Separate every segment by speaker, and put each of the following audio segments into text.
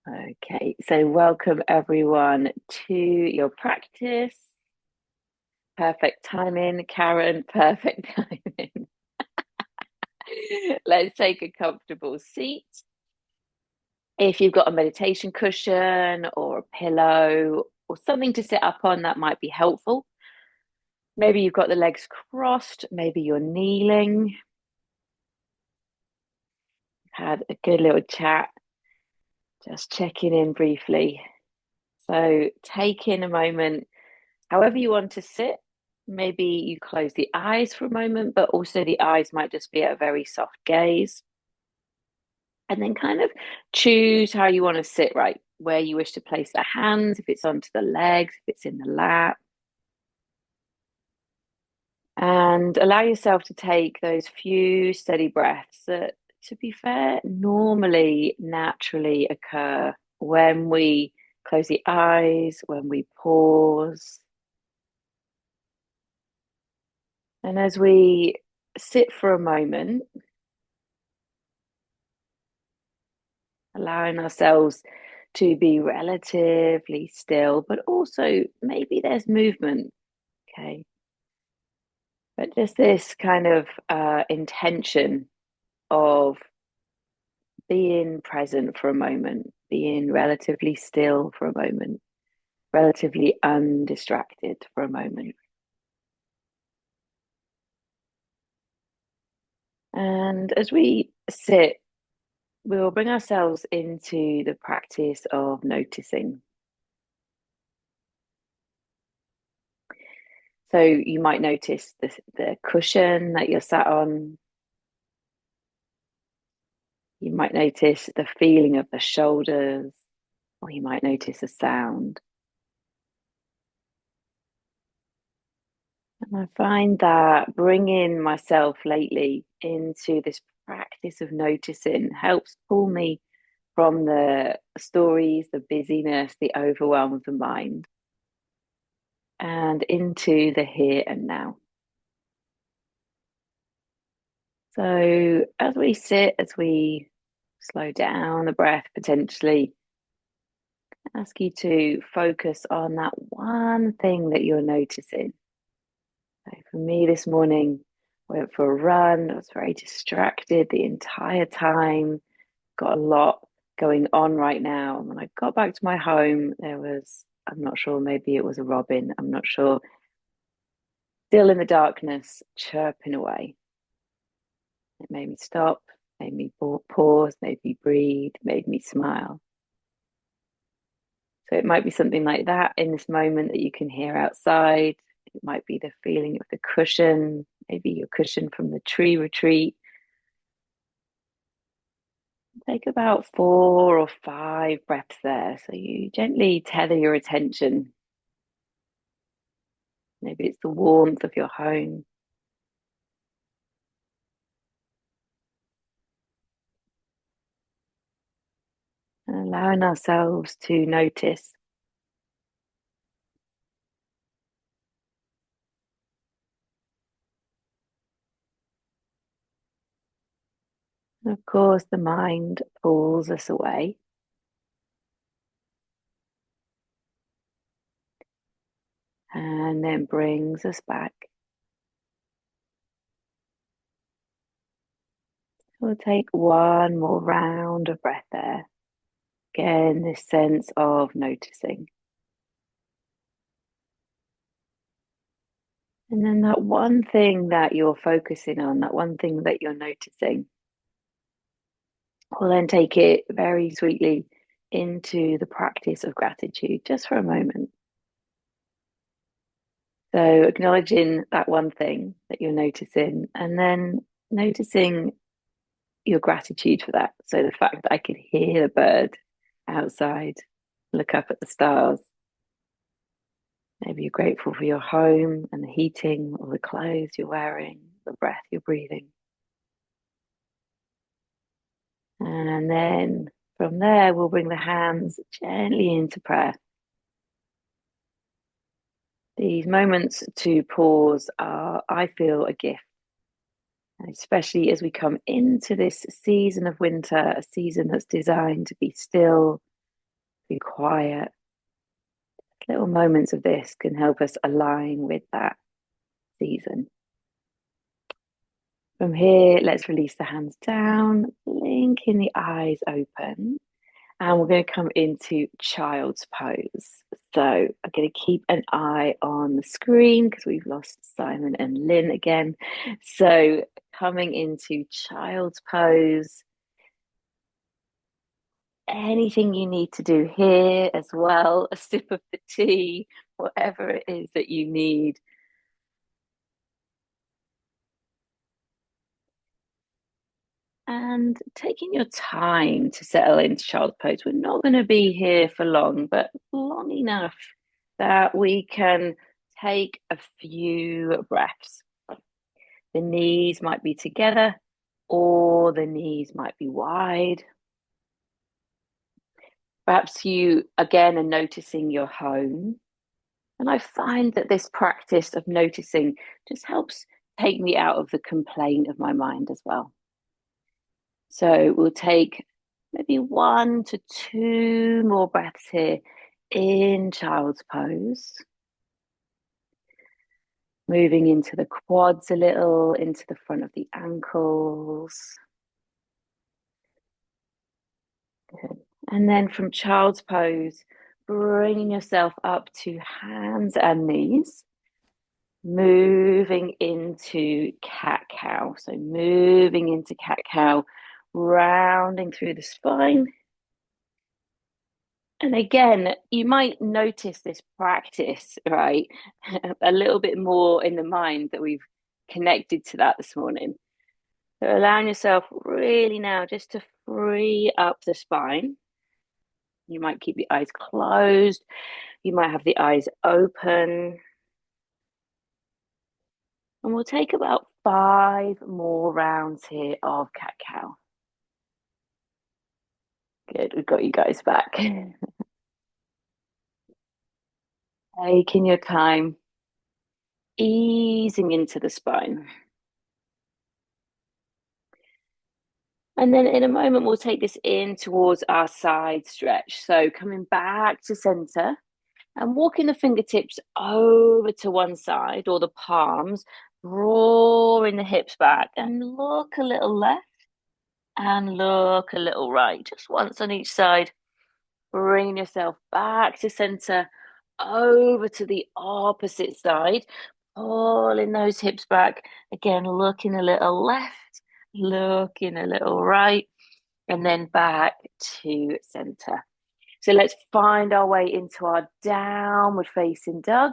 Speaker 1: Okay, so welcome everyone to your practice. Perfect timing, Karen, perfect timing. Let's take a comfortable seat. If you've got a meditation cushion or a pillow or something to sit up on, that might be helpful. Maybe you've got the legs crossed, maybe you're kneeling. Had a good little chat, just checking in briefly. So take in a moment, however you want to sit. Maybe you close the eyes for a moment, but also the eyes might just be at a very soft gaze. And then kind of choose how you want to sit, right? Where you wish to place the hands, if it's onto the legs, if it's in the lap. And allow yourself to take those few steady breaths that, to be fair, normally naturally occur when we close the eyes, when we pause. And as we sit for a moment, allowing ourselves to be relatively still, but also maybe there's movement, okay? But just this kind of intention of being present for a moment, being relatively still for a moment, relatively undistracted for a moment. And as we sit, we'll bring ourselves into the practice of noticing. So you might notice the cushion that you're sat on. You might notice the feeling of the shoulders, or you might notice a sound. And I find that bringing myself lately into this practice of noticing helps pull me from the stories, the busyness, the overwhelm of the mind, and into the here and now. So as we sit, as we slow down the breath, potentially ask you to focus on that one thing that you're noticing. So for me this morning, I went for a run. I was very distracted the entire time. Got a lot going on right now. And when I got back to my home, there was, I'm not sure, maybe it was a robin. I'm not sure. Still in the darkness, chirping away. It made me stop, made me pause, made me breathe, made me smile. So it might be something like that in this moment that you can hear outside. It might be the feeling of the cushion, maybe your cushion from the tree retreat. Take about 4 or 5 breaths there. So you gently tether your attention. Maybe it's the warmth of your home. And allowing ourselves to notice. And of course, the mind pulls us away. And then brings us back. We'll take one more round of breath there. Again, this sense of noticing. And then that one thing that you're focusing on, that one thing that you're noticing, we'll then take it very sweetly into the practice of gratitude just for a moment. So acknowledging that one thing that you're noticing and then noticing your gratitude for that. So the fact that I could hear the bird outside, look up at the stars. Maybe you're grateful for your home and the heating or the clothes you're wearing, the breath you're breathing. And then from there, we'll bring the hands gently into prayer. These moments to pause are, I feel, a gift. And especially as we come into this season of winter, a season that's designed to be still, be quiet. Little moments of this can help us align with that season. From here, let's release the hands down, blinking the eyes open, and we're going to come into child's pose. So I'm going to keep an eye on the screen because we've lost Simon and Lynn again. So coming into child's pose, anything you need to do here as well, a sip of the tea, whatever it is that you need. And taking your time to settle into child's pose. We're not going to be here for long, but long enough that we can take a few breaths. The knees might be together or the knees might be wide. Perhaps you again are noticing your home. And I find that this practice of noticing just helps take me out of the complaint of my mind as well. So we'll take maybe 1 to 2 more breaths here in child's pose. Moving into the quads a little, into the front of the ankles. Good. And then from child's pose, bringing yourself up to hands and knees. Moving into cat-cow. So moving into cat-cow, rounding through the spine. And again, you might notice this practice, right? A little bit more in the mind that we've connected to that this morning. So allowing yourself really now just to free up the spine. You might keep the eyes closed. You might have the eyes open. And we'll take about 5 more rounds here of cat-cow. Good, we've got you guys back. Taking your time, easing into the spine. And then in a moment, we'll take this in towards our side stretch. So coming back to center and walking the fingertips over to one side or the palms, drawing the hips back and look a little left and look a little right, just once on each side. Bringing yourself back to center, over to the opposite side, pulling those hips back. Again, looking a little left, looking a little right, and then back to center. So let's find our way into our downward facing dog.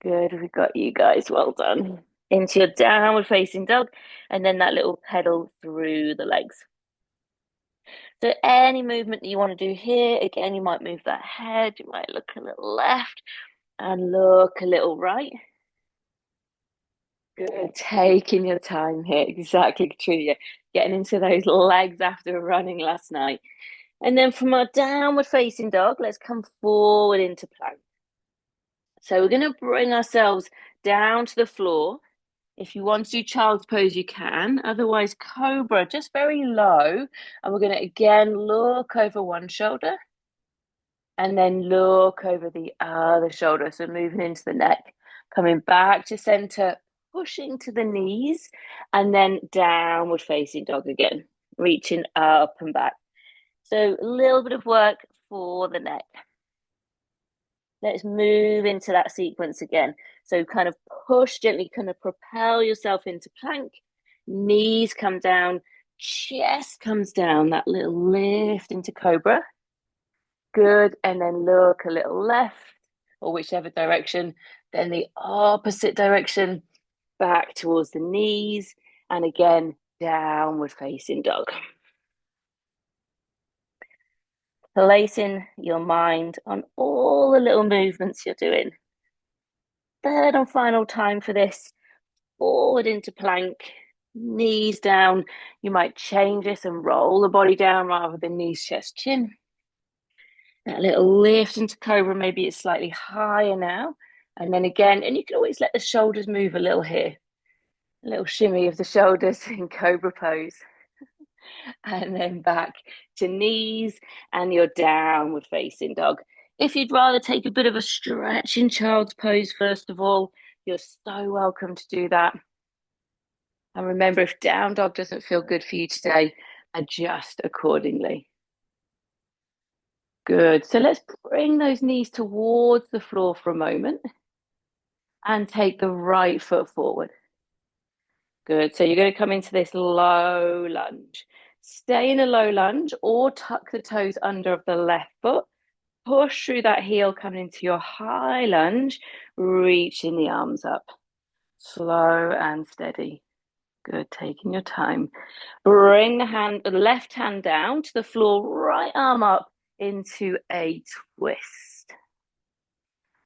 Speaker 1: Good, we've got you guys, well done. Into your downward facing dog, and then that little pedal through the legs. So any movement that you want to do here, again, you might move that head, you might look a little left and look a little right. Good, taking your time here, exactly, Katrina. Getting into those legs after running last night. And then from our downward facing dog, let's come forward into plank. So we're going to bring ourselves down to the floor. If you want to do child's pose, you can. Otherwise, cobra, just very low. And we're going to again look over one shoulder and then look over the other shoulder. So moving into the neck, coming back to center, pushing to the knees, and then downward facing dog again, reaching up and back. So a little bit of work for the neck. Let's move into that sequence again. So kind of push gently, kind of propel yourself into plank. Knees come down, chest comes down, that little lift into cobra. Good. And then look a little left or whichever direction. Then the opposite direction, back towards the knees. And again, downward facing dog. Placing your mind on all the little movements you're doing. Third and final time for this. Forward into plank, knees down. You might change this and roll the body down rather than knees, chest, chin. That little lift into cobra, maybe it's slightly higher now. And then again, and you can always let the shoulders move a little here. A little shimmy of the shoulders in cobra pose. And then back to knees and your downward facing dog. If you'd rather take a bit of a stretch in child's pose, first of all, you're so welcome to do that. And remember, if down dog doesn't feel good for you today, adjust accordingly. Good. So let's bring those knees towards the floor for a moment and take the right foot forward. Good. So you're going to come into this low lunge. Stay in a low lunge or tuck the toes under of the left foot. Push through that heel, coming into your high lunge, reaching the arms up. Slow and steady. Good. Taking your time. Bring the left hand down to the floor, right arm up into a twist.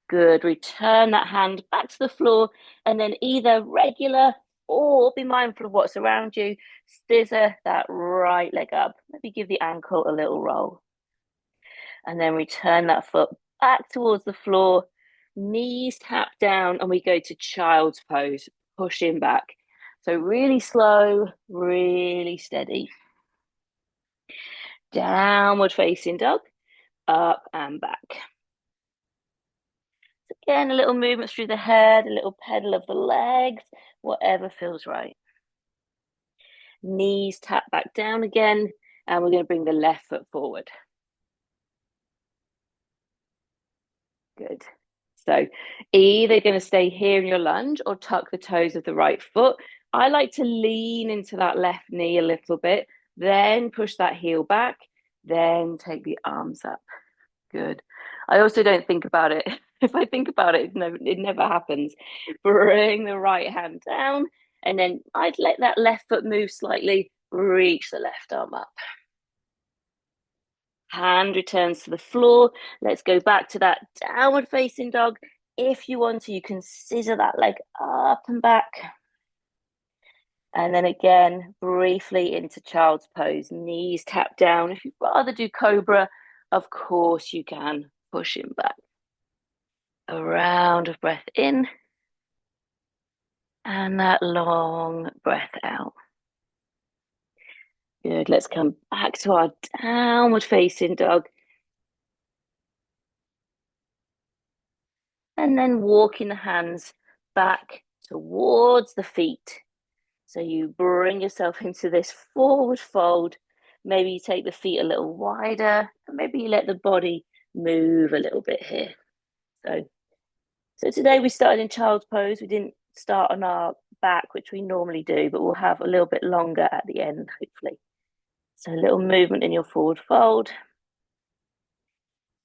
Speaker 1: Good. Return that hand back to the floor and then either regular or be mindful of what's around you. Scissor that right leg up. Maybe give the ankle a little roll. And then return that foot back towards the floor. Knees tap down and we go to child's pose, pushing back. So really slow, really steady. Downward facing dog, up and back. So again, a little movement through the head, a little pedal of the legs, whatever feels right. Knees tap back down again, and we're going to bring the left foot forward. Good. So either going to stay here in your lunge or tuck the toes of the right foot. I like to lean into that left knee a little bit, then push that heel back, then take the arms up. Good. I also don't think about it. If I think about it, no, it never happens. Bring the right hand down, and then I'd let that left foot move slightly, reach the left arm up. Hand returns to the floor. Let's go back to that downward facing dog. If you want to, you can scissor that leg up and back. And then again, briefly into child's pose. Knees tap down. If you'd rather do cobra, of course you can. Pushing back. A round of breath in. And that long breath out. Good. Let's come back to our downward facing dog. And then walking the hands back towards the feet. So you bring yourself into this forward fold. Maybe you take the feet a little wider, and maybe you let the body move a little bit here. So today we started in child's pose. We didn't start on our back, which we normally do, but we'll have a little bit longer at the end, hopefully. So a little movement in your forward fold,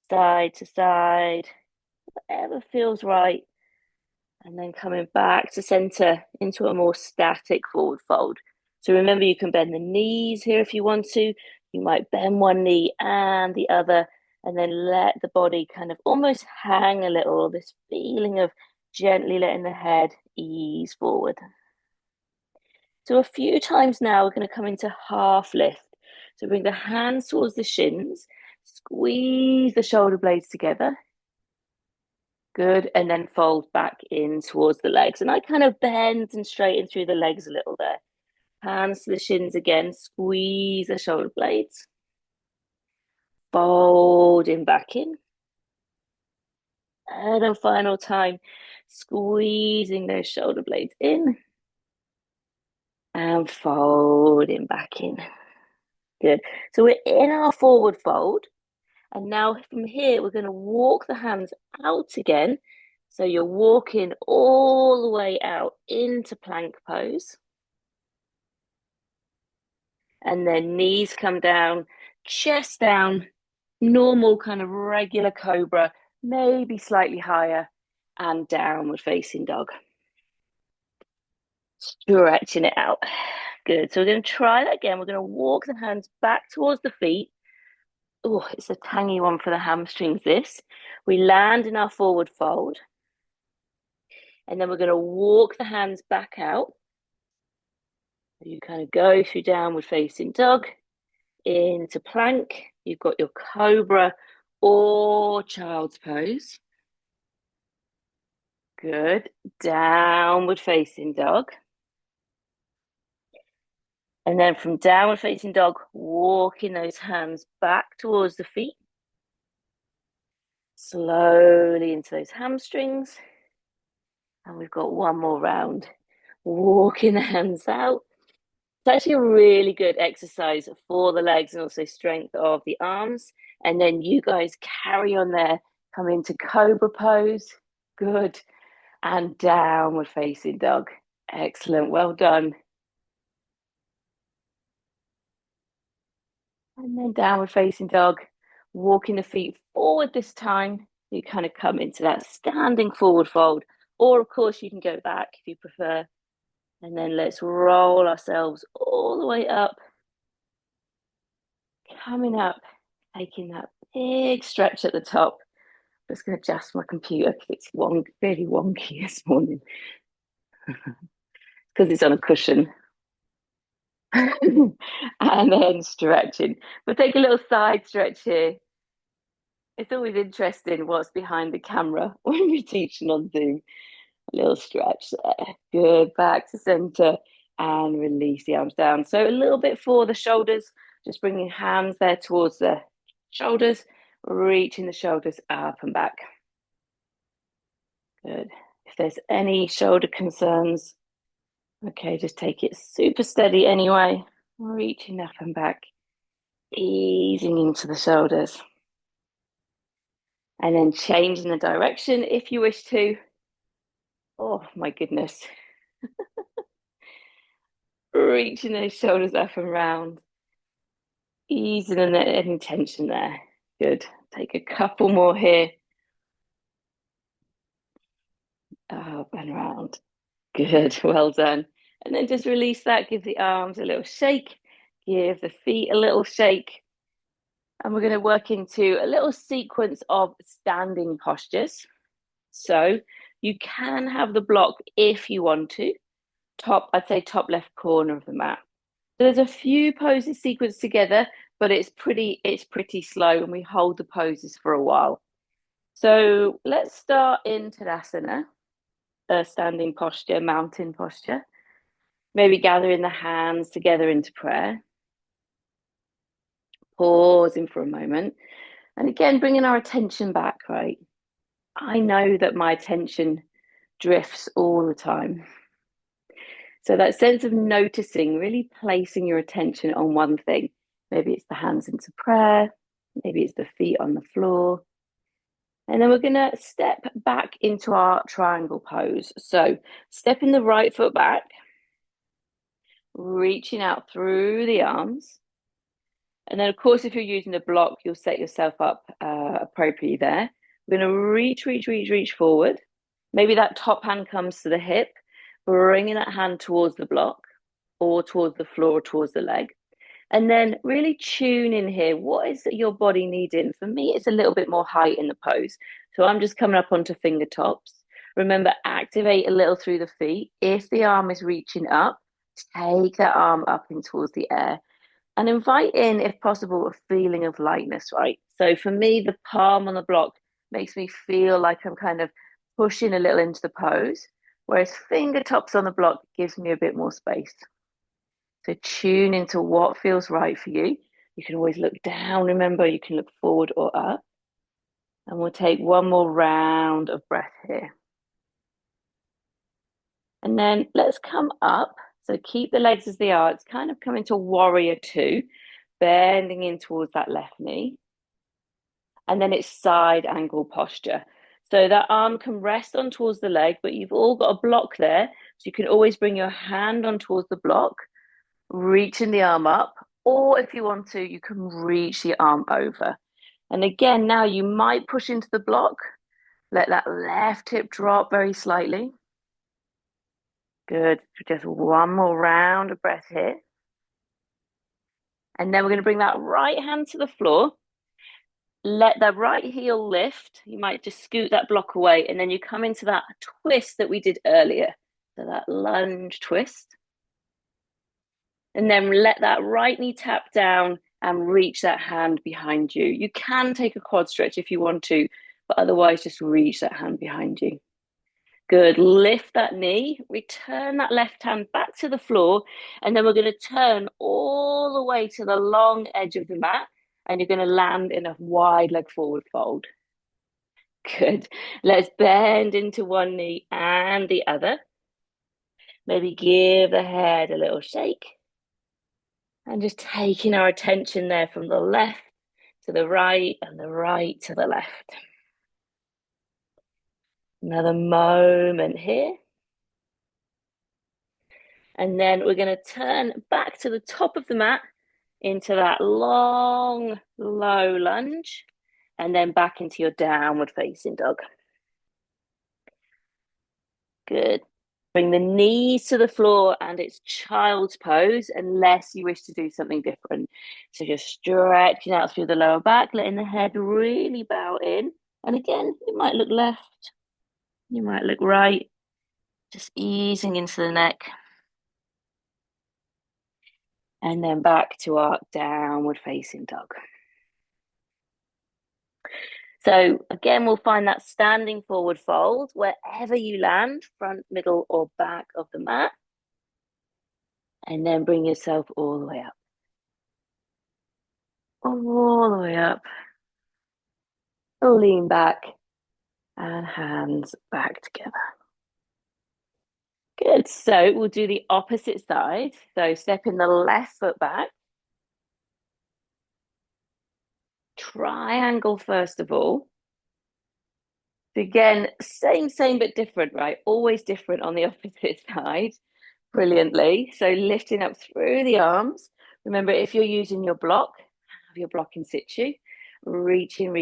Speaker 1: side to side, whatever feels right. And then coming back to center into a more static forward fold. So remember, you can bend the knees here if you want to. You might bend one knee and the other, and then let the body kind of almost hang a little, this feeling of gently letting the head ease forward. So a few times now, we're going to come into half lift. So bring the hands towards the shins, squeeze the shoulder blades together. Good. And then fold back in towards the legs. And I kind of bend and straighten through the legs a little there. Hands to the shins again. Squeeze the shoulder blades. Folding back in. And then final time, squeezing those shoulder blades in. And folding back in. Good. So we're in our forward fold. And now from here, we're going to walk the hands out again. So you're walking all the way out into plank pose. And then knees come down, chest down, normal kind of regular cobra, maybe slightly higher, and downward facing dog. Stretching it out. Good. So we're going to try that again. We're going to walk the hands back towards the feet. Oh, it's a tangy one for the hamstrings, this. We land in our forward fold. And then we're going to walk the hands back out. You kind of go through downward facing dog into plank. You've got your cobra or child's pose. Good. Downward facing dog. And then from downward facing dog, walking those hands back towards the feet. Slowly into those hamstrings. And we've got one more round. Walking the hands out. It's actually a really good exercise for the legs and also strength of the arms. And then you guys carry on there, come into cobra pose. Good. And downward facing dog. Excellent. Well done. And then downward facing dog. Walking the feet forward this time. You kind of come into that standing forward fold. Or, of course, you can go back if you prefer. And then let's roll ourselves all the way up. Coming up, taking that big stretch at the top. I'm just going to adjust my computer because it's really wonky this morning because it's on a cushion. And then stretching. We'll take a little side stretch here. It's always interesting what's behind the camera when we're teaching on Zoom. A little stretch there. Good. Back to center and release the arms down. So a little bit for the shoulders, just bringing hands there towards the shoulders, reaching the shoulders up and back. Good. If there's any shoulder concerns, okay, just take it super steady anyway. Reaching up and back, easing into the shoulders. And then changing the direction if you wish to. Oh my goodness. Reaching those shoulders up and round. Easing any tension there. Good. Take a couple more here. Up and around. Good. Well done. And then just release that. Give the arms a little shake. Give the feet a little shake. And we're going to work into a little sequence of standing postures. So you can have the block if you want to. I'd say top left corner of the mat. So there's a few poses sequenced together, but it's pretty slow and we hold the poses for a while. So let's start in Tadasana, standing posture, mountain posture. Maybe gathering the hands together into prayer. Pausing for a moment. And again, bringing our attention back, right? I know that my attention drifts all the time. So that sense of noticing, really placing your attention on one thing. Maybe it's the hands into prayer. Maybe it's the feet on the floor. And then we're going to step back into our triangle pose. So stepping the right foot back, reaching out through the arms. And then, of course, if you're using the block, you'll set yourself up appropriately there. We're going to reach forward. Maybe that top hand comes to the hip, bringing that hand towards the block or towards the floor or towards the leg. And then really tune in here. What is your body needing? For me, it's a little bit more height in the pose. So I'm just coming up onto finger tops. Remember, activate a little through the feet. If the arm is reaching up, take that arm up in towards the air. And invite in, if possible, a feeling of lightness, right? So for me, the palm on the block makes me feel like I'm kind of pushing a little into the pose, whereas fingertips on the block gives me a bit more space. So tune into what feels right for you. You can always look down, remember, you can look forward or up. And we'll take one more round of breath here. And then let's come up. So keep the legs as they are. It's kind of coming to warrior two, bending in towards that left knee. And then it's side angle posture. So that arm can rest on towards the leg, but you've all got a block there. So you can always bring your hand on towards the block, reaching the arm up, or if you want to, you can reach the arm over. And again, now you might push into the block. Let that left hip drop very slightly. Good. Just one more round of breath here. And then we're going to bring that right hand to the floor. Let the right heel lift. You might just scoot that block away, and then you come into that twist that we did earlier. So that lunge twist. And then let that right knee tap down and reach that hand behind you. You can take a quad stretch if you want to, but otherwise just reach that hand behind you. Good. Lift that knee, return that left hand back to the floor, and then we're going to turn all the way to the long edge of the mat, and you're going to land in a wide leg forward fold. Good. Let's bend into one knee and the other. Maybe give the head a little shake. And just taking our attention there from the left to the right and the right to the left. Another moment here. And then we're going to turn back to the top of the mat into that long, low lunge, and then back into your downward facing dog. Good. Bring the knees to the floor and it's child's pose unless you wish to do something different. So just stretching out through the lower back, letting the head really bow in. And again, you might look left, you might look right, just easing into the neck. And then back to our downward facing dog. So again, we'll find that standing forward fold wherever you land, front, middle, or back of the mat. And then bring yourself all the way up. All the way up. Lean back and hands back together. Good. So we'll do the opposite side. So stepping the left foot back. Triangle first of all. Again, same, but different, right? Always different on the opposite side. Brilliantly. So lifting up through the arms. Remember, if you're using your block, have your block in situ. Reaching.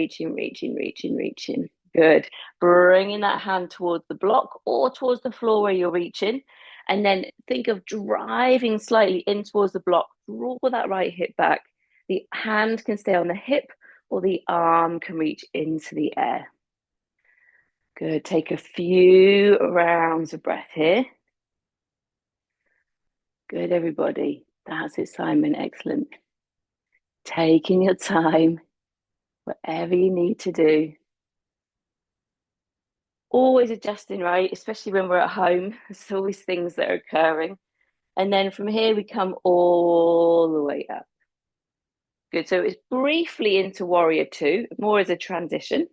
Speaker 1: Good. Bringing that hand towards the block or towards the floor where you're reaching. And then think of driving slightly in towards the block. Draw that right hip back. The hand can stay on the hip or the arm can reach into the air. Good. Take a few rounds of breath here. Good, everybody. That's it, Simon. Excellent. Taking your time, whatever you need to do. Always adjusting, right? Especially when we're at home. There's always things that are occurring. And then from here, we come all the way up. Good. So it's briefly into warrior two, more as a transition.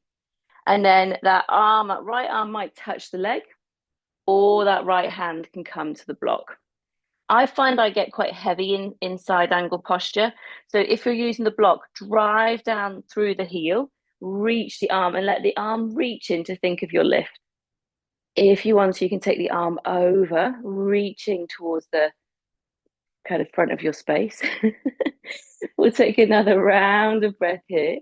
Speaker 1: And then that right arm might touch the leg, or that right hand can come to the block. I find I get quite heavy in side angle posture. So if you're using the block, drive down through the heel, reach the arm and let the arm reach in to think of your lift. If you want to, you can take the arm over, reaching towards the kind of front of your space. We'll take another round of breath here.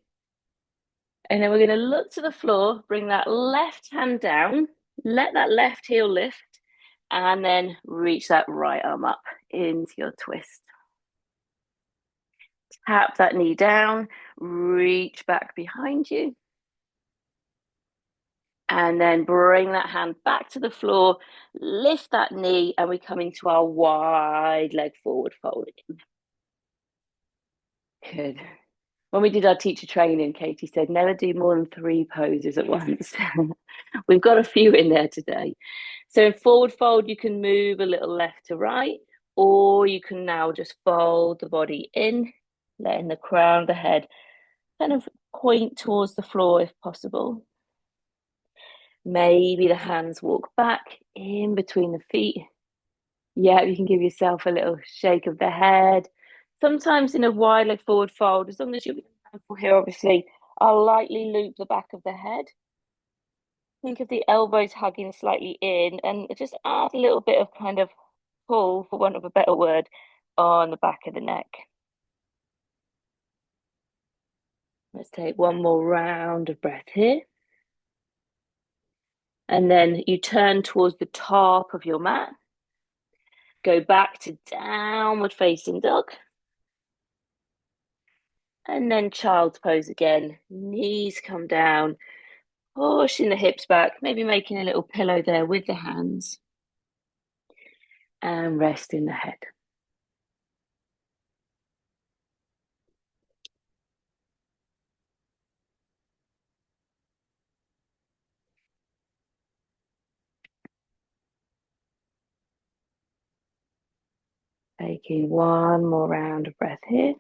Speaker 1: And then we're going to look to the floor, bring that left hand down, let that left heel lift, and then reach that right arm up into your twist. Tap that knee down, reach back behind you. And then bring that hand back to the floor, lift that knee, and we come into our wide leg forward fold again. Good. When we did our teacher training, Katie said, never do more than 3 poses at once. We've got a few in there today. So in forward fold, you can move a little left to right, or you can now just fold the body in, letting the crown of the head kind of point towards the floor if possible. Maybe the hands walk back in between the feet. Yeah, you can give yourself a little shake of the head. Sometimes in a wide leg forward fold, as long as you're careful here, obviously, I'll lightly loop the back of the head. Think of the elbows hugging slightly in and just add a little bit of kind of pull, for want of a better word, on the back of the neck. Let's take one more round of breath here. And then you turn towards the top of your mat. Go back to downward facing dog. And then child's pose again. Knees come down, pushing the hips back, maybe making a little pillow there with the hands. And resting the head. Taking one more round of breath here.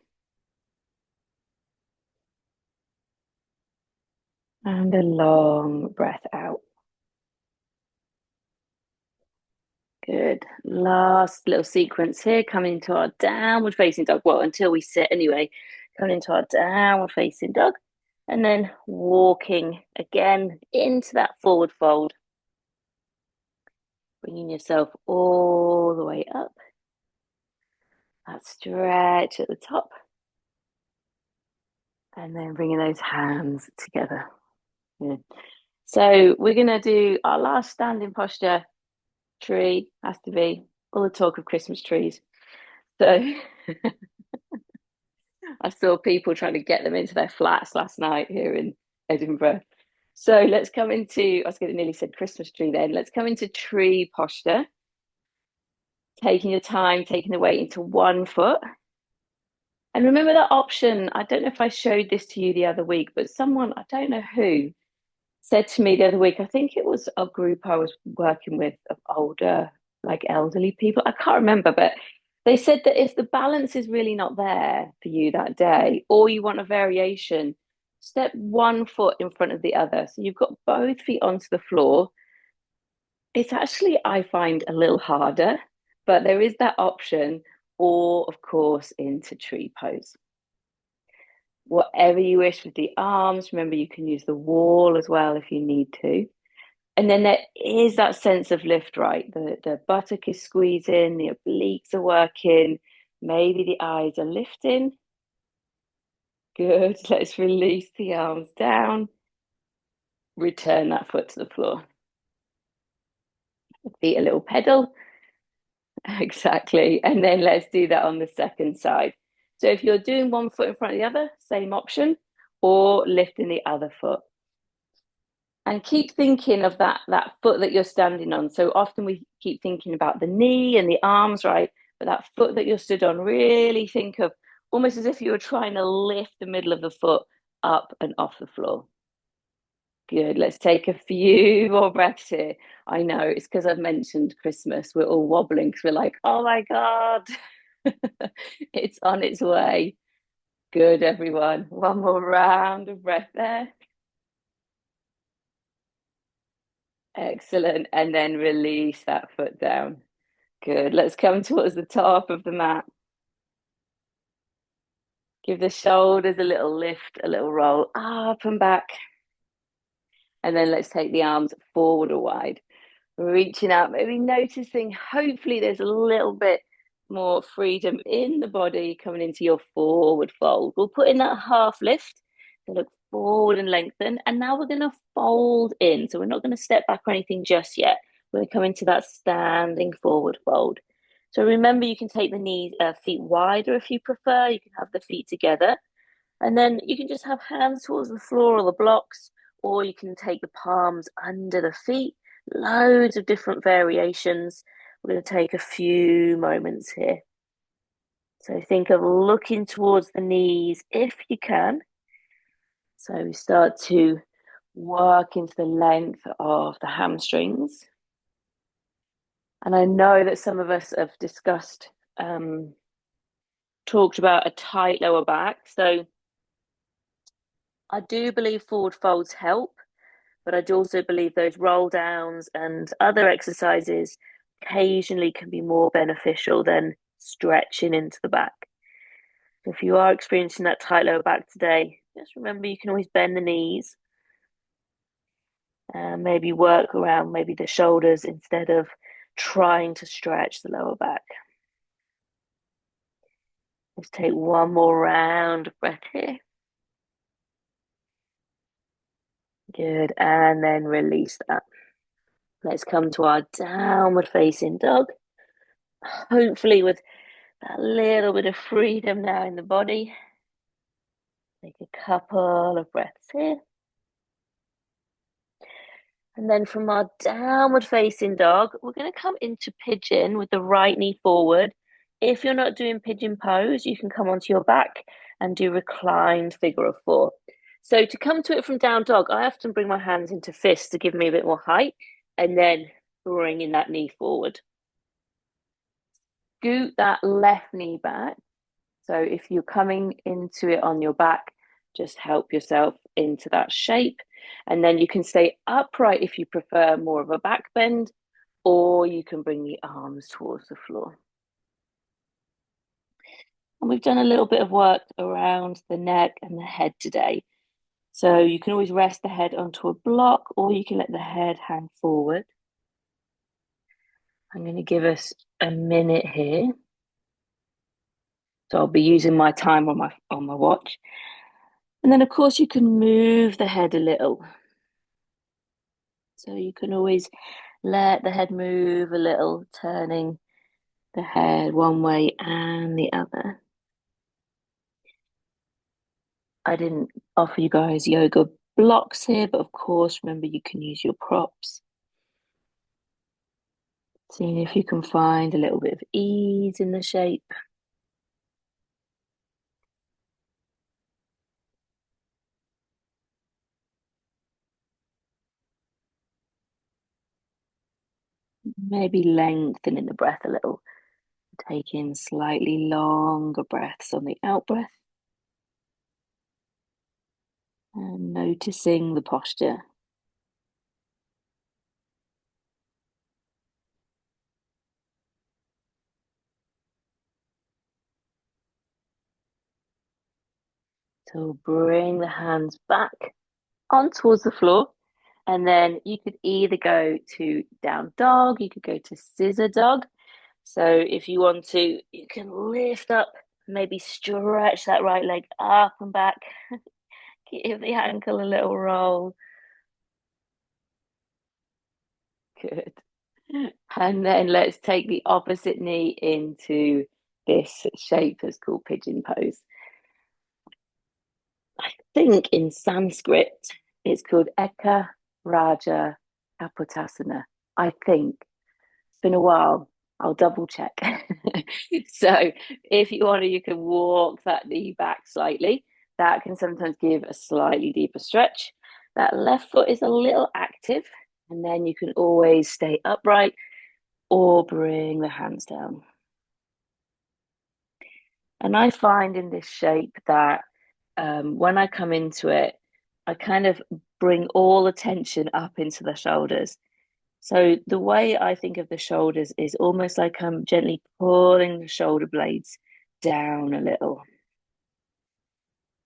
Speaker 1: And a long breath out. Good. Last little sequence here, coming into our downward facing dog. Well, until we sit anyway, coming into our downward facing dog. And then walking again into that forward fold. Bringing yourself all the way up. That stretch at the top. And then bringing those hands together. Yeah. So we're going to do our last standing posture. Tree has to be all the talk of Christmas trees. So I saw people trying to get them into their flats last night here in Edinburgh. So let's come into, I was going to nearly said Christmas tree then. Let's come into tree posture. Taking your time, taking the weight into one foot. And remember that option. I don't know if I showed this to you the other week, but someone, I don't know who, said to me the other week, I think it was a group I was working with of older, like elderly people. I can't remember, but they said that if the balance is really not there for you that day, or you want a variation, step one foot in front of the other. So you've got both feet onto the floor. It's actually, I find, a little harder, but there is that option, or of course, into tree pose. Whatever you wish with the arms. Remember, you can use the wall as well if you need to. And then there is that sense of lift, right? The buttock is squeezing, the obliques are working, maybe the eyes are lifting. Good. Let's release the arms down. Return that foot to the floor. Feet a little pedal. Exactly. And then let's do that on the second side. So if you're doing one foot in front of the other, same option, or lifting the other foot. And keep thinking of that foot that you're standing on. So often we keep thinking about the knee and the arms, right? But that foot that you're stood on, really think of almost as if you were trying to lift the middle of the foot up and off the floor. Good. Let's take a few more breaths here. I know it's because I've mentioned Christmas. We're all wobbling because we're like, oh my God, it's on its way. Good, everyone. One more round of breath there. Excellent. And then release that foot down. Good. Let's come towards the top of the mat. Give the shoulders a little lift, a little roll up and back. And then let's take the arms forward or wide. Reaching out, maybe noticing, hopefully there's a little bit more freedom in the body coming into your forward fold. We'll put in that half lift to look forward and lengthen. And now we're going to fold in. So we're not going to step back or anything just yet. We're going to come into that standing forward fold. So remember, you can take the knees, feet wider if you prefer. You can have the feet together. And then you can just have hands towards the floor or the blocks, or you can take the palms under the feet. Loads of different variations. We're going to take a few moments here. So think of looking towards the knees if you can. So we start to work into the length of the hamstrings. And I know that some of us have discussed, talked about a tight lower back. So I do believe forward folds help, but I do also believe those roll downs and other exercises occasionally can be more beneficial than stretching into the back. If you are experiencing that tight lower back today, just remember you can always bend the knees and maybe work around maybe the shoulders instead of trying to stretch the lower back. Let's take one more round of breath here. Good, and then release that. Let's come to our downward facing dog. Hopefully with that little bit of freedom now in the body. Take a couple of breaths here. And then from our downward facing dog, we're going to come into pigeon with the right knee forward. If you're not doing pigeon pose, you can come onto your back and do reclined figure of four. So to come to it from down dog, I often bring my hands into fists to give me a bit more height and then bringing that knee forward. scoot that left knee back. So if you're coming into it on your back, just help yourself into that shape. And then you can stay upright if you prefer more of a back bend, or you can bring the arms towards the floor. And we've done a little bit of work around the neck and the head today. So you can always rest the head onto a block, or you can let the head hang forward. I'm going to give us a minute here. So I'll be using my time on my watch. And then of course you can move the head a little. So you can always let the head move a little, turning the head one way and the other. I didn't offer you guys yoga blocks here, but of course, remember you can use your props. Seeing if you can find a little bit of ease in the shape. Maybe lengthening the breath a little, taking slightly longer breaths on the out breath and noticing the posture. So bring the hands back on towards the floor, and then you could either go to down dog, you could go to scissor dog. So if you want to, you can lift up, maybe stretch that right leg up and back, give the ankle a little roll. Good. And then let's take the opposite knee into this shape that's called pigeon pose. I think in Sanskrit it's called Eka Raja Kapotasana. I think it's been a while. I'll double check. So if you want to, you can walk that knee back slightly. That can sometimes give a slightly deeper stretch. That left foot is a little active, and then you can always stay upright or bring the hands down. And I find in this shape that when I come into it, I kind of bring all the tension up into the shoulders. So the way I think of the shoulders is almost like I'm gently pulling the shoulder blades down a little.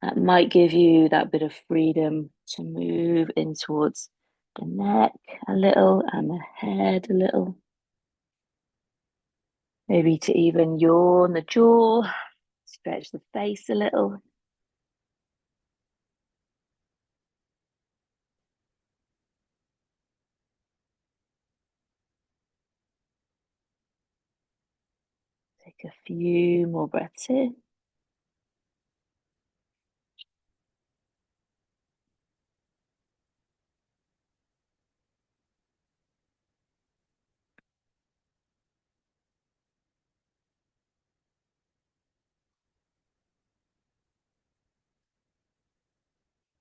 Speaker 1: That might give you that bit of freedom to move in towards the neck a little and the head a little. Maybe to even yawn the jaw, stretch the face a little. Take a few more breaths here.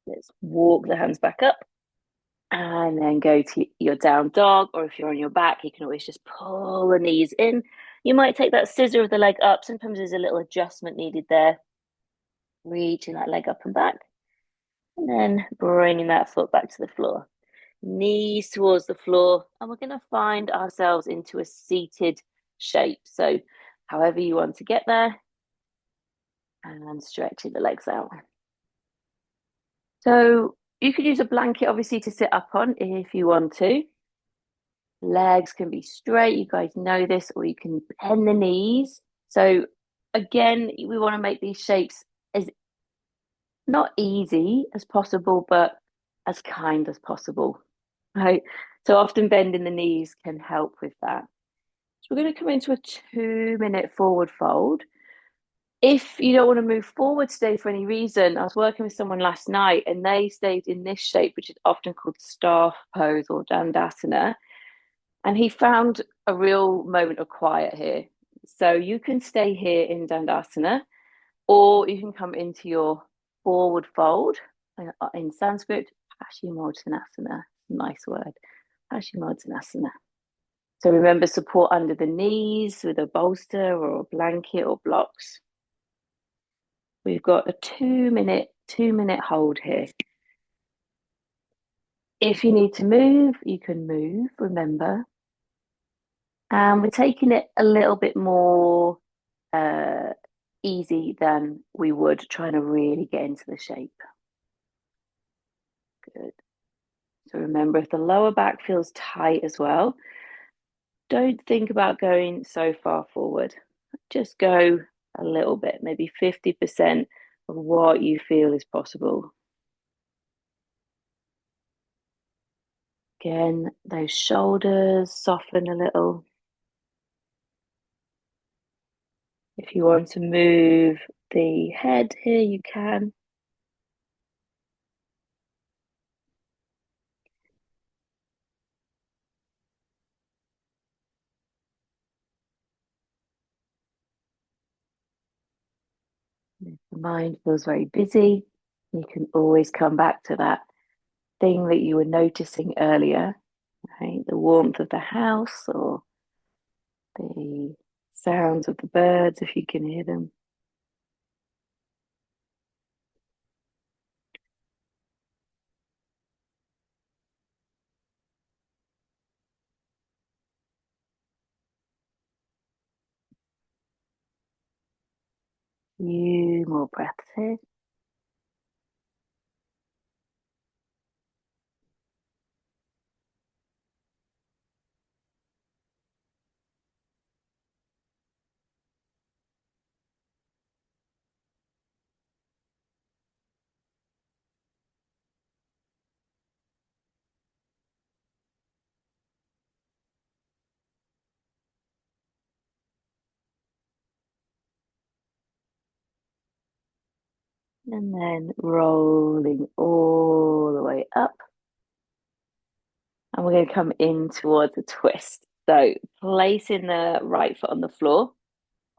Speaker 1: Let's walk the hands back up and then go to your down dog. Or if you're on your back, you can always just pull the knees in. You might take that scissor of the leg up. Sometimes there's a little adjustment needed there. Reaching that leg up and back. And then bringing that foot back to the floor. Knees towards the floor. And we're going to find ourselves into a seated shape. So however you want to get there. And stretching the legs out. So you could use a blanket, obviously, to sit up on if you want to. Legs can be straight, you guys know this, or you can bend the knees. So again, we want to make these shapes as not easy as possible, but as kind as possible, right? So often bending the knees can help with that. So we're going to come into a 2-minute forward fold. If you don't want to move forward today for any reason, I was working with someone last night and they stayed in this shape, which is often called staff pose or dandasana. And he found a real moment of quiet here. So you can stay here in dandasana, or you can come into your forward fold. In Sanskrit, Paschimottanasana. Nice word. Paschimottanasana. So remember support under the knees with a bolster or a blanket or blocks. We've got a 2 minute hold here. If you need to move, you can move, remember. And we're taking it a little bit more uh, easy than we would trying to really get into the shape. Good. So remember, if the lower back feels tight as well, don't think about going so far forward. Just go a little bit, maybe 50% of what you feel is possible. Again, those shoulders soften a little. If you want to move the head here, you can. If the mind feels very busy, you can always come back to that thing that you were noticing earlier, right? The warmth of the house or the sounds of the birds, if you can hear them. Few more breaths here. And then rolling all the way up. And we're going to come in towards a twist. So placing the right foot on the floor.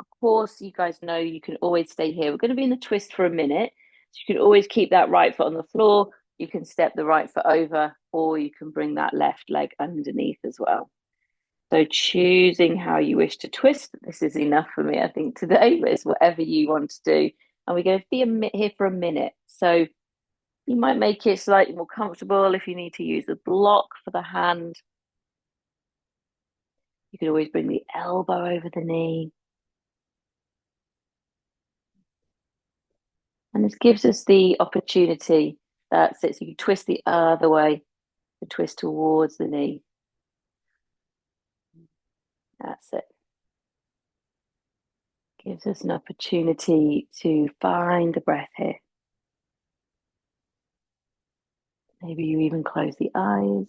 Speaker 1: Of course, you guys know you can always stay here. We're going to be in the twist for a minute. So you can always keep that right foot on the floor. You can step the right foot over, or you can bring that left leg underneath as well. So choosing how you wish to twist. This is enough for me, I think, today, but it's whatever you want to do. And we're going to be here for a minute. So you might make it slightly more comfortable if you need to use the block for the hand. You could always bring the elbow over the knee. And this gives us the opportunity that so you twist the other way, to twist towards the knee. That's it. Gives us an opportunity to find the breath here. Maybe you even close the eyes.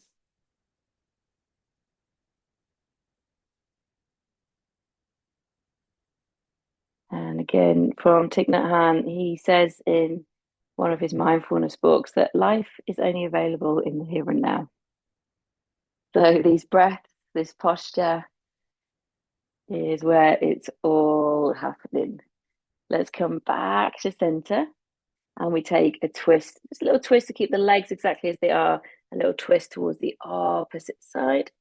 Speaker 1: And again, from Thich Nhat Hanh, he says in one of his mindfulness books that life is only available in the here and now. So these breaths, this posture is where it's all happening. Let's come back to center and we take a twist, just a little twist to keep the legs exactly as they are, a little twist towards the opposite side.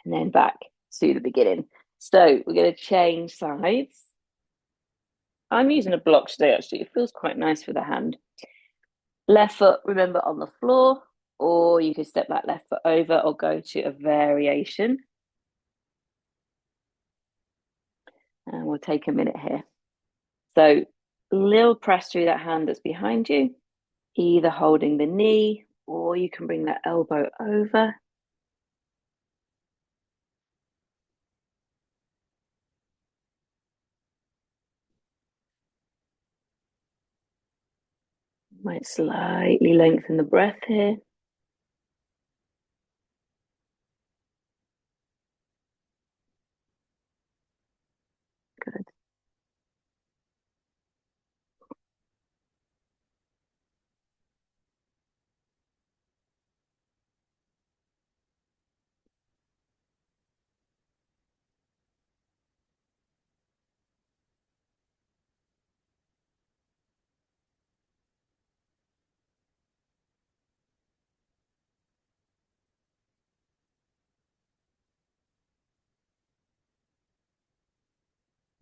Speaker 1: And then back to the beginning. So we're going to change sides. I'm using a block today, actually. It feels quite nice for the hand. Left foot, remember, on the floor, or you could step that left foot over or go to a variation. And we'll take a minute here. So, little press through that hand that's behind you, either holding the knee or you can bring that elbow over. Might slightly lengthen the breath here. Good.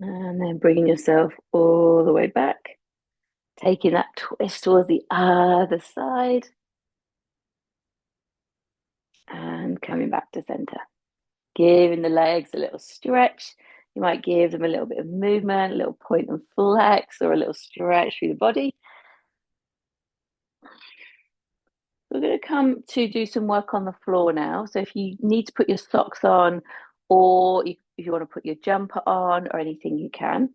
Speaker 1: And then bringing yourself all the way back, taking that twist towards the other side and coming back to center. Giving the legs a little stretch. You might give them a little bit of movement, a little point and flex, or a little stretch through the body. We're going to come to do some work on the floor now. So if you need to put your socks on, or if you want to put your jumper on, or anything, you can.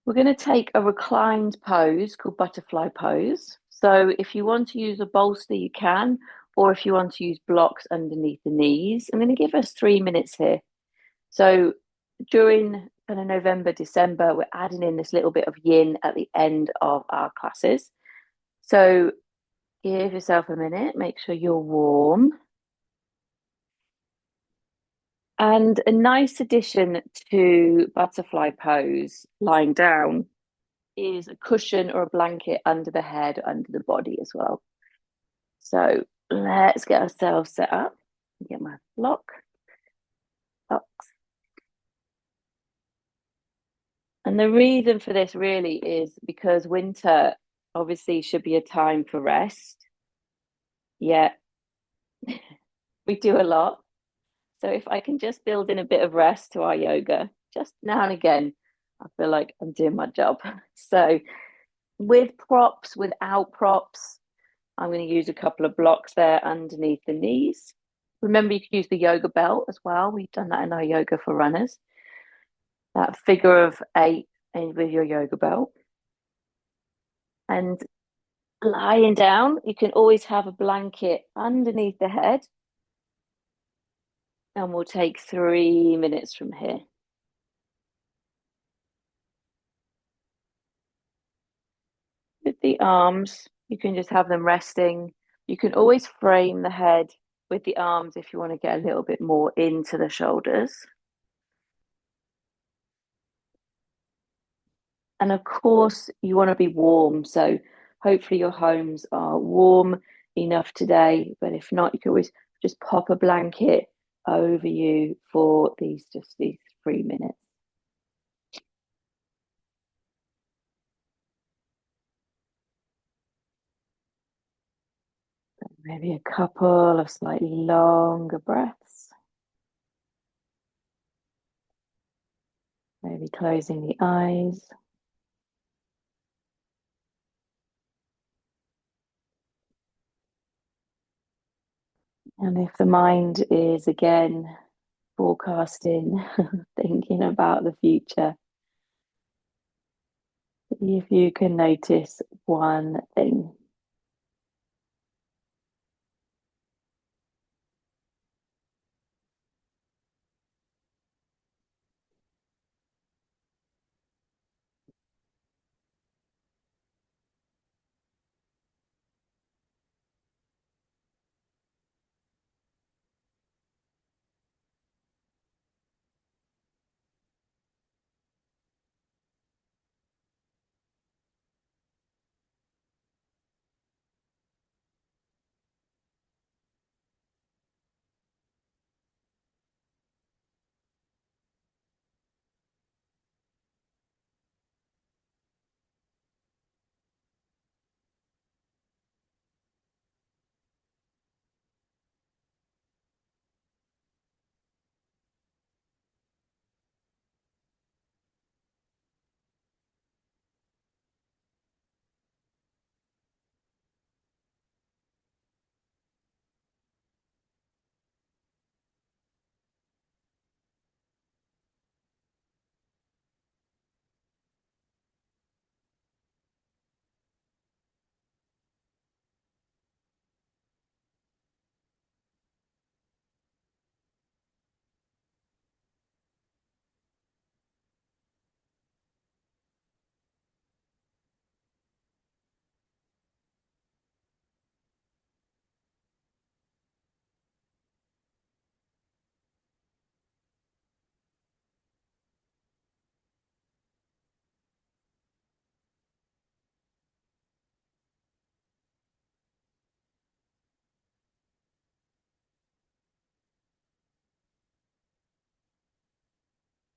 Speaker 1: We're going to take a reclined pose called butterfly pose. So if you want to use a bolster, you can, or if you want to use blocks underneath the knees. I'm going to give us 3 minutes here. So during kind of November, December, we're adding in this little bit of yin at the end of our classes. So give yourself a minute, make sure you're warm. And a nice addition to butterfly pose, lying down, is a cushion or a blanket under the head, under the body as well. So let's get ourselves set up. Get my block. Box. And the reason for this really is because winter obviously should be a time for rest. Yet we do a lot. So if I can just build in a bit of rest to our yoga, just now and again, I feel like I'm doing my job. So with props, without props, I'm going to use a couple of blocks there underneath the knees. Remember, you can use the yoga belt as well. We've done that in our yoga for runners. That figure of eight and with your yoga belt. And lying down, you can always have a blanket underneath the head. And we'll take 3 minutes from here. With the arms, you can just have them resting. You can always frame the head with the arms if you want to get a little bit more into the shoulders. And of course, you want to be warm. So hopefully your homes are warm enough today. But if not, you can always just pop a blanket over you for these 3 minutes. Maybe a couple of slightly longer breaths. Maybe closing the eyes. And if the mind is again forecasting, thinking about the future, if you can notice one thing.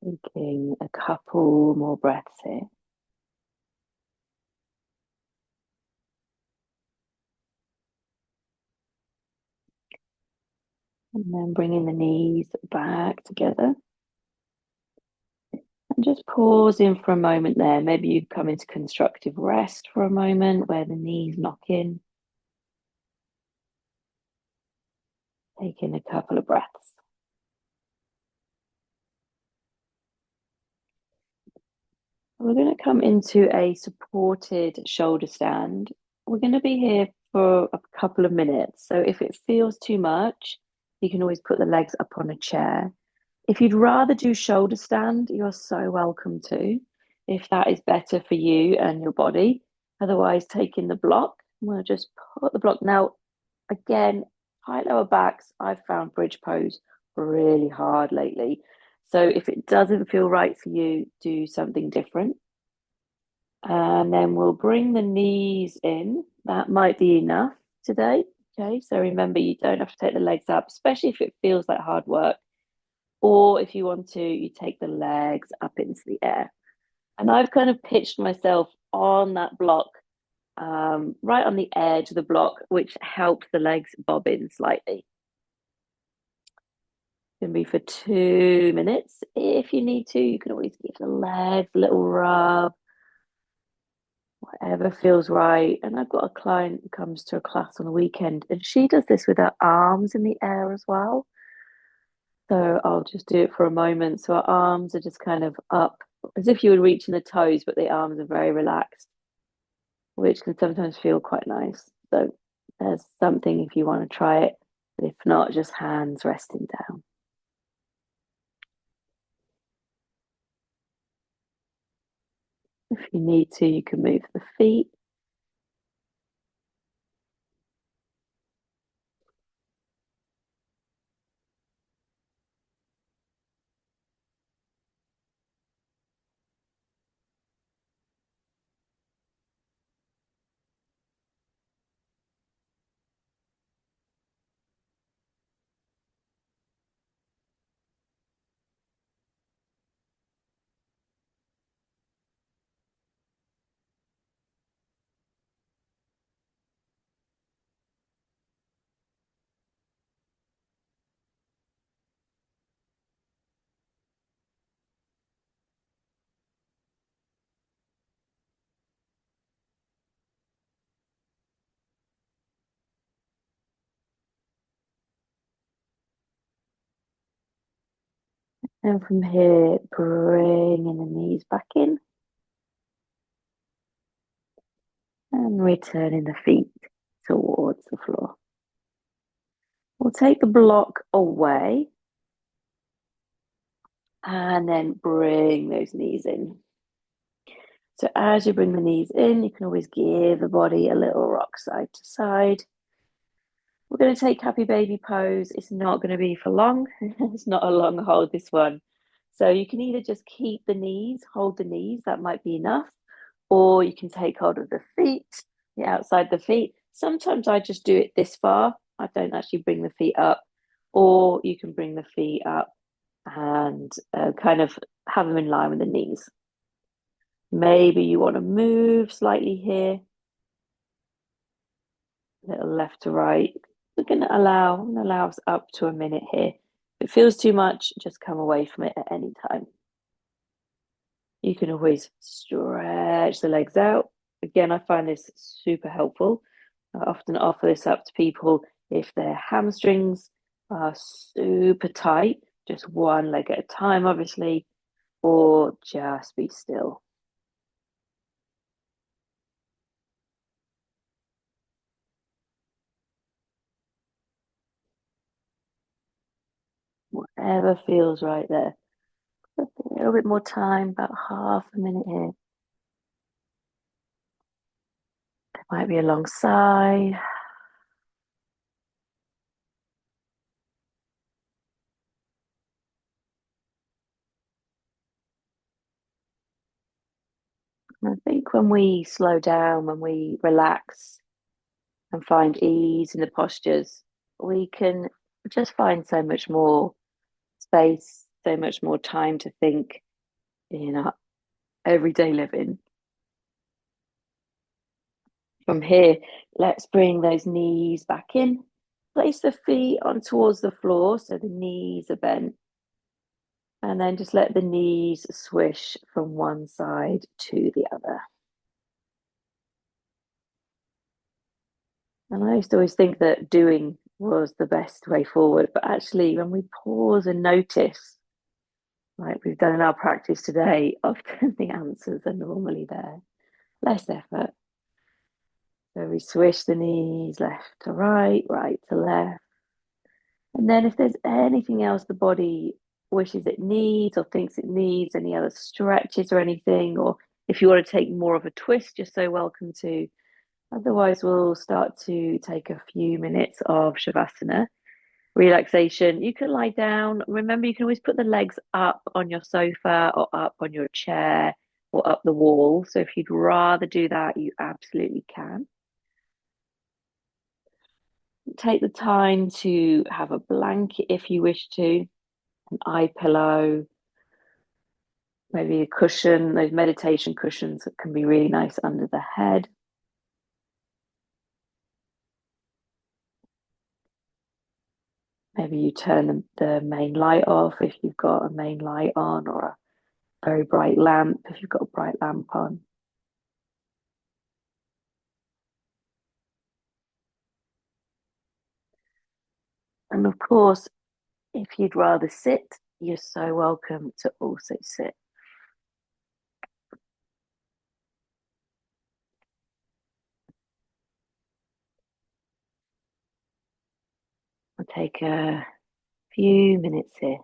Speaker 1: Taking a couple more breaths here. And then bringing the knees back together. And just pausing for a moment there. Maybe you come into constructive rest for a moment where the knees knock in. Taking a couple of breaths. We're going to come into a supported shoulder stand. We're going to be here for a couple of minutes. So if it feels too much, you can always put the legs up on a chair. If you'd rather do shoulder stand, you're so welcome to, if that is better for you and your body. Otherwise, taking the block, we'll just put the block. Now, again, high lower backs, I've found bridge pose really hard lately. So if it doesn't feel right for you, do something different. And then we'll bring the knees in. That might be enough today. Okay, so remember, you don't have to take the legs up, especially if it feels like hard work. Or if you want to, you take the legs up into the air. And I've kind of pitched myself on that block, right on the edge of the block, which helps the legs bob in slightly. Can be for 2 minutes. If you need to, you can always give the legs a little rub, whatever feels right. And I've got a client who comes to a class on the weekend, and she does this with her arms in the air as well. So I'll just do it for a moment. So our arms are just kind of up, as if you were reaching the toes, but the arms are very relaxed, which can sometimes feel quite nice. So there's something if you want to try it. But if not, just hands resting down. If you need to, you can move the feet. And from here, bringing the knees back in and returning the feet towards the floor. We'll take the block away and then bring those knees in. So as you bring the knees in, you can always give the body a little rock side to side. We're going to take happy baby pose. It's not going to be for long. It's not a long hold, this one. So you can either just keep the knees, hold the knees, that might be enough, or you can take hold of the feet, the outside the feet. Sometimes I just do it this far. I don't actually bring the feet up, or you can bring the feet up and kind of have them in line with the knees. Maybe you want to move slightly here, a little left to right. We're going to allow us up to a minute here. If it feels too much, just come away from it at any time. You can always stretch the legs out. Again, I find this super helpful. I often offer this up to people if their hamstrings are super tight, just one leg at a time, obviously, or just be still. Whatever feels right there. A little bit more time, about half a minute here. There might be a long sigh. I think when we slow down, when we relax and find ease in the postures, we can just find so much more space so much more time to think in our everyday living. From here, let's bring those knees back in. Place the feet on towards the floor so the knees are bent. And then just let the knees swish from one side to the other. And I used to always think that doing was the best way forward. But actually, when we pause and notice, like we've done in our practice today, often the answers are normally there. Less effort. So we swish the knees left to right, right to left. And then if there's anything else the body wishes it needs or thinks it needs, any other stretches or anything, or if you want to take more of a twist, you're so welcome to. Otherwise, we'll start to take a few minutes of Shavasana relaxation. You can lie down. Remember, you can always put the legs up on your sofa or up on your chair or up the wall. So if you'd rather do that, you absolutely can. Take the time to have a blanket if you wish to, an eye pillow, maybe a cushion, those meditation cushions that can be really nice under the head. Maybe you turn the main light off if you've got a main light on, or a very bright lamp if you've got a bright lamp on. And of course, if you'd rather sit, you're so welcome to also sit. I'll take a few minutes here.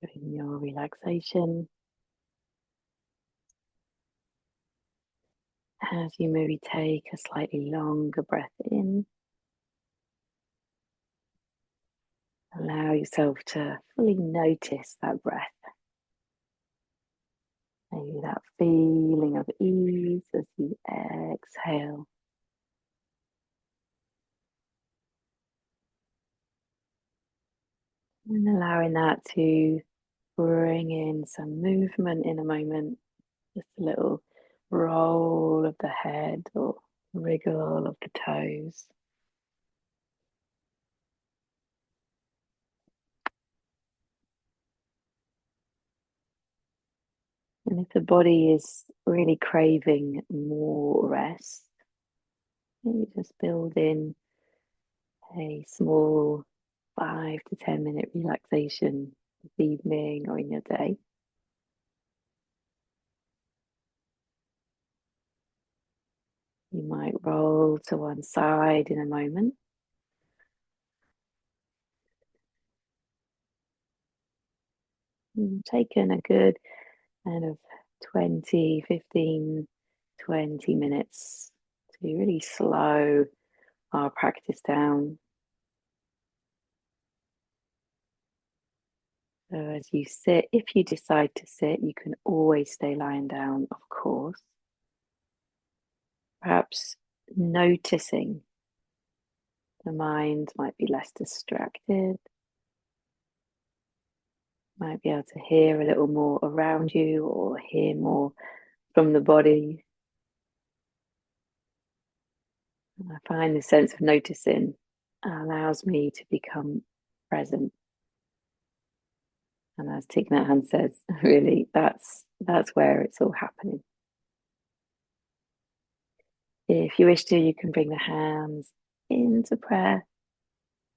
Speaker 1: in your relaxation as you maybe take a slightly longer breath in. Allow yourself to fully notice that breath. Maybe that feeling of ease as you exhale. And allowing that to bring in some movement in a moment. Just a little roll of the head or wriggle of the toes. And if the body is really craving more rest, maybe just build in a small 5 to 10 minute relaxation this evening or in your day. You might roll to one side in a moment. Taken a good kind of 20, 15, 20 minutes to really slow our practice down. So as you sit, if you decide to sit, you can always stay lying down, of course. Perhaps noticing the mind might be less distracted, might be able to hear a little more around you or hear more from the body. And I find the sense of noticing allows me to become present. And as Thich Nhat Hanh says, really, that's where it's all happening. If you wish to, you can bring the hands into prayer,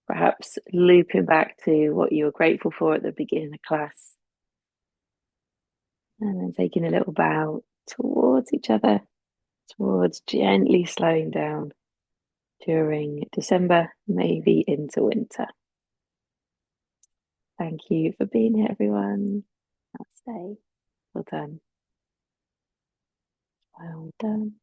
Speaker 1: perhaps looping back to what you were grateful for at the beginning of class. And then taking a little bow towards each other, towards gently slowing down during December, maybe into winter. Thank you for being here, everyone. Namaste. Well done. Well done.